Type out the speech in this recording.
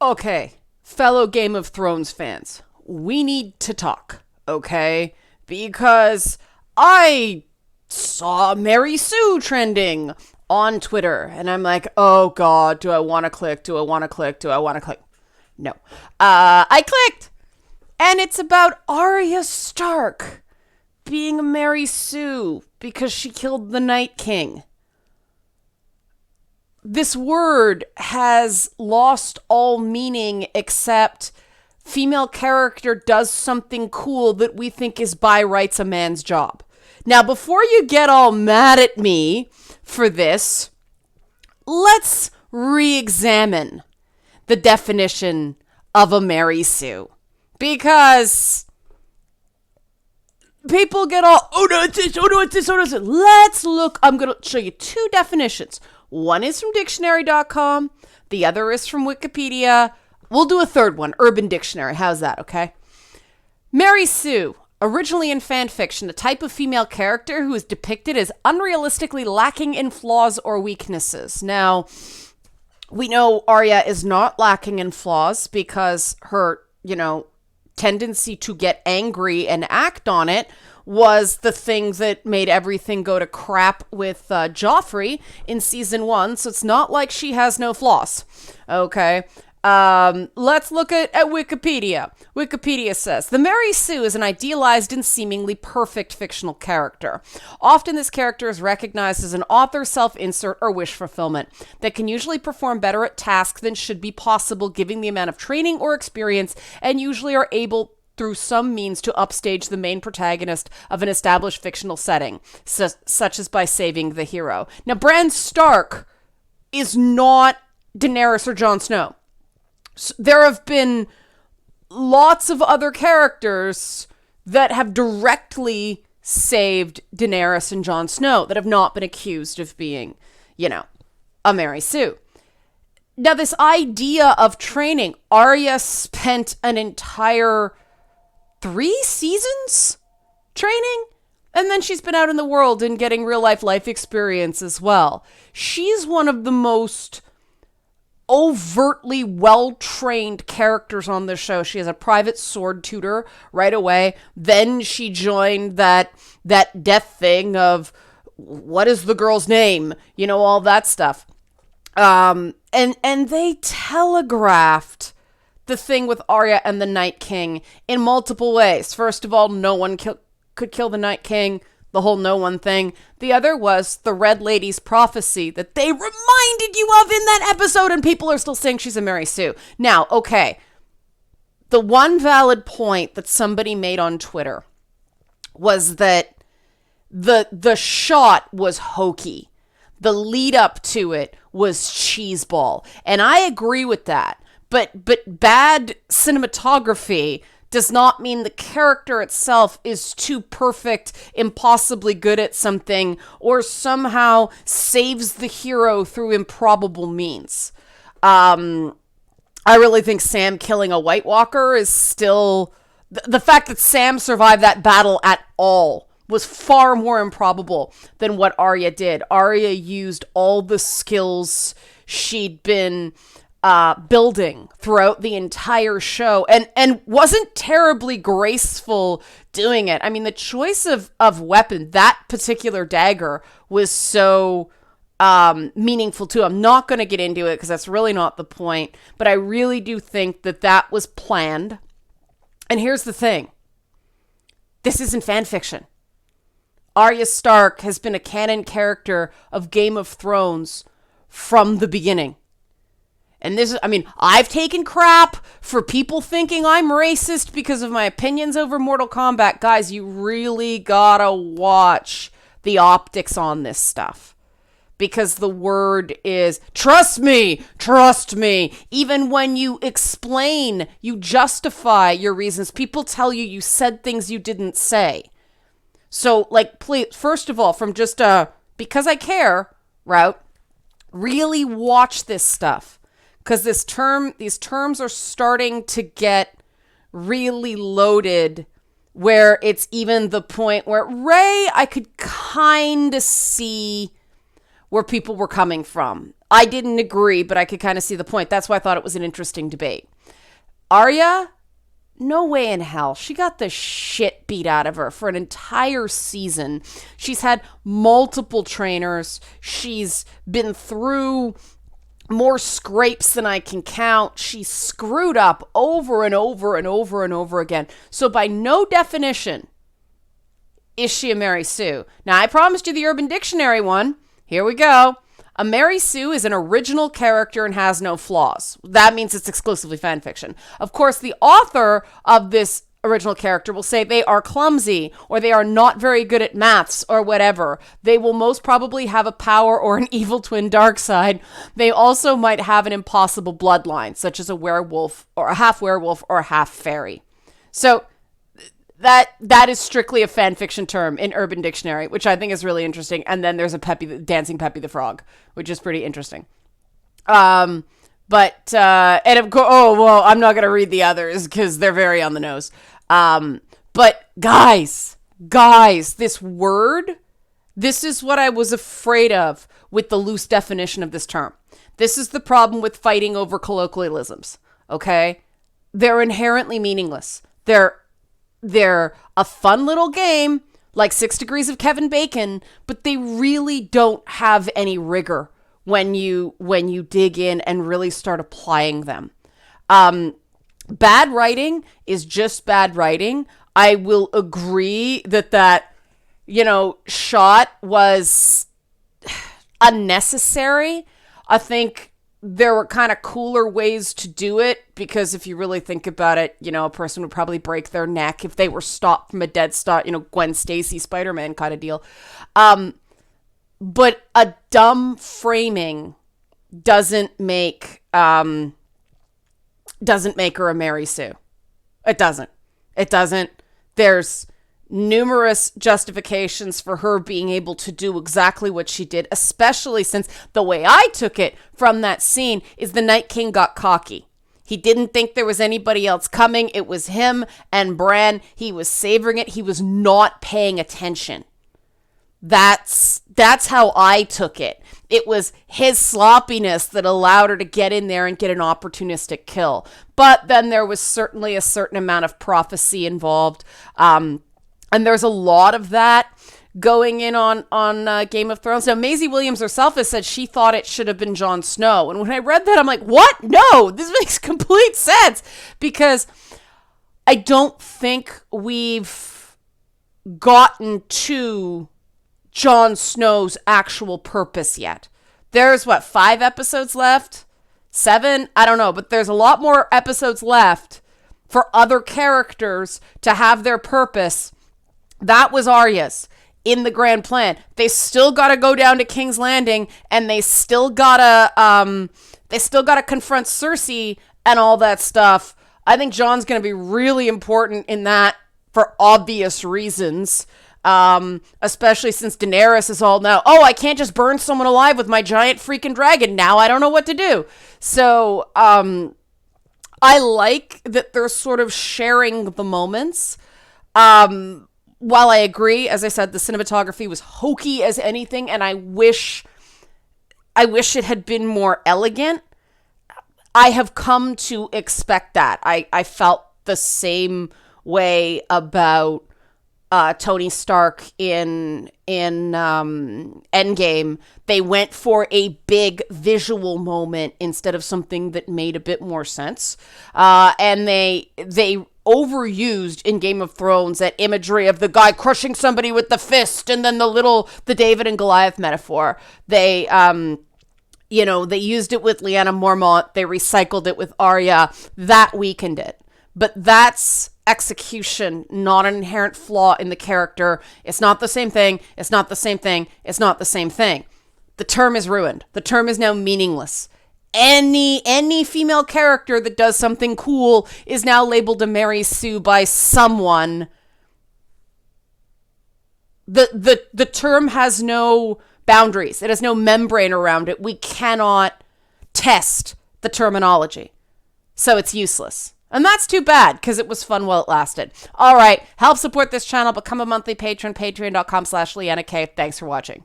Okay, fellow Game of Thrones fans, we need to talk, okay? Because I saw Mary Sue trending on Twitter, and I'm like, oh god, do I want to click? Do I want to click? Do I want to click? No. I clicked, and it's about Arya Stark being a Mary Sue because she killed the Night King. This word has lost all meaning except female character does something cool that we think is by rights a man's job. Now, before you get all mad at me for this, let's re-examine the definition of a Mary Sue. Because people get all, oh no, it's this, oh no, it's this, oh no, it's this. Let's look, I'm going to show you two definitions. One is from dictionary.com. The other is from Wikipedia. We'll do a third one, Urban Dictionary. How's that, okay? Mary Sue, originally in fanfiction, a type of female character who is depicted as unrealistically lacking in flaws or weaknesses. Now, we know Arya is not lacking in flaws because her, tendency to get angry and act on it was the thing that made everything go to crap with Joffrey in season 1. So it's not like she has no flaws. Okay. Let's look at Wikipedia. Wikipedia says, the Mary Sue is an idealized and seemingly perfect fictional character. Often this character is recognized as an author, self-insert, or wish fulfillment that can usually perform better at tasks than should be possible given the amount of training or experience, and usually are able through some means to upstage the main protagonist of an established fictional setting, such as by saving the hero. Now, Bran Stark is not Daenerys or Jon Snow. There have been lots of other characters that have directly saved Daenerys and Jon Snow that have not been accused of being, a Mary Sue. Now, this idea of training, Arya spent an entire 3 seasons training, and then she's been out in the world and getting real life experience as well. She's one of the most overtly well-trained characters on the show. She has a private sword tutor right away. Then she joined that death thing of what is the girl's name? All that stuff. And they telegraphed the thing with Arya and the Night King in multiple ways. First of all, no one could kill the Night King. The whole no one thing. The other was the Red Lady's prophecy that they reminded you of in that episode, and people are still saying she's a Mary Sue. Now, okay, the one valid point that somebody made on Twitter was that the shot was hokey. The lead up to it was cheeseball. And I agree with that. But bad cinematography does not mean the character itself is too perfect, impossibly good at something, or somehow saves the hero through improbable means. I really think Sam killing a White Walker is still... The fact that Sam survived that battle at all was far more improbable than what Arya did. Arya used all the skills she'd been building throughout the entire show and wasn't terribly graceful doing it. I mean, the choice of weapon, that particular dagger, was so meaningful too. I'm not going to get into it because that's really not the point, but I really do think that was planned. And here's the thing. This isn't fan fiction. Arya Stark has been a canon character of Game of Thrones from the beginning. And this is, I've taken crap for people thinking I'm racist because of my opinions over Mortal Kombat. Guys, you really gotta watch the optics on this stuff. Because the word is, trust me. Even when you explain, you justify your reasons, people tell you said things you didn't say. So, please, first of all, from just because I care route, really watch this stuff. Because these terms are starting to get really loaded, where it's even the point where Rey, I could kind of see where people were coming from. I didn't agree, but I could kind of see the point. That's why I thought it was an interesting debate. Arya, no way in hell. She got the shit beat out of her for an entire season. She's had multiple trainers. She's been through more scrapes than I can count. She's screwed up over and over and over and over again. So by no definition is she a Mary Sue. Now, I promised you the Urban Dictionary one. Here we go. A Mary Sue is an original character and has no flaws. That means it's exclusively fan fiction. Of course, the author of this original character will say they are clumsy or they are not very good at maths or whatever. They will most probably have a power or an evil twin dark side. They also might have an impossible bloodline, such as a werewolf or a half fairy. So that is strictly a fan fiction term in Urban Dictionary, which I think is really interesting. And then there's a dancing Peppy the Frog, which is pretty interesting. And of course, I'm not going to read the others because they're very on the nose. But guys, this word, this is what I was afraid of with the loose definition of this term. This is the problem with fighting over colloquialisms. Okay. They're inherently meaningless. They're a fun little game like 6 Degrees of Kevin Bacon, but they really don't have any rigor when you dig in and really start applying them. Bad writing is just bad writing. I will agree that shot was unnecessary. I think there were kind of cooler ways to do it because if you really think about it, a person would probably break their neck if they were stopped from a dead start, Gwen Stacy, Spider-Man kind of deal. But a dumb framing doesn't make her a Mary Sue. It doesn't. There's numerous justifications for her being able to do exactly what she did, especially since the way I took it from that scene is the Night King got cocky. He didn't think there was anybody else coming. It was him and Bran. He was savoring it. He was not paying attention. That's how I took it. It was his sloppiness that allowed her to get in there and get an opportunistic kill. But then there was certainly a certain amount of prophecy involved. And there's a lot of that going in on Game of Thrones. Now, Maisie Williams herself has said she thought it should have been Jon Snow. And when I read that, I'm like, what? No, this makes complete sense. Because I don't think we've gotten to Jon Snow's actual purpose yet. There's 5 episodes left? 7? I don't know. But there's a lot more episodes left for other characters to have their purpose. That was Arya's in the grand plan. They still got to go down to King's Landing, and they still gotta confront Cersei and all that stuff. I think Jon's gonna be really important in that for obvious reasons. Especially since Daenerys is all now, I can't just burn someone alive with my giant freaking dragon. Now I don't know what to do. So I like that they're sort of sharing the moments. While I agree, as I said, the cinematography was hokey as anything, and I wish it had been more elegant. I have come to expect that. I felt the same way about Tony Stark in Endgame. They went for a big visual moment instead of something that made a bit more sense. And they overused in Game of Thrones that imagery of the guy crushing somebody with the fist and then the David and Goliath metaphor. They used it with Lyanna Mormont. They recycled it with Arya. That weakened it. But that's execution, not an inherent flaw in the character. It's not the same thing. It's not the same thing. It's not the same thing. The term is ruined. The term is now meaningless. Any female character that does something cool is now labeled a Mary Sue by someone. The term has no boundaries. It has no membrane around it. We cannot test the terminology. So it's useless. And that's too bad because it was fun while it lasted. All right. Help support this channel. Become a monthly patron. Patreon.com/LeannaK. Thanks for watching.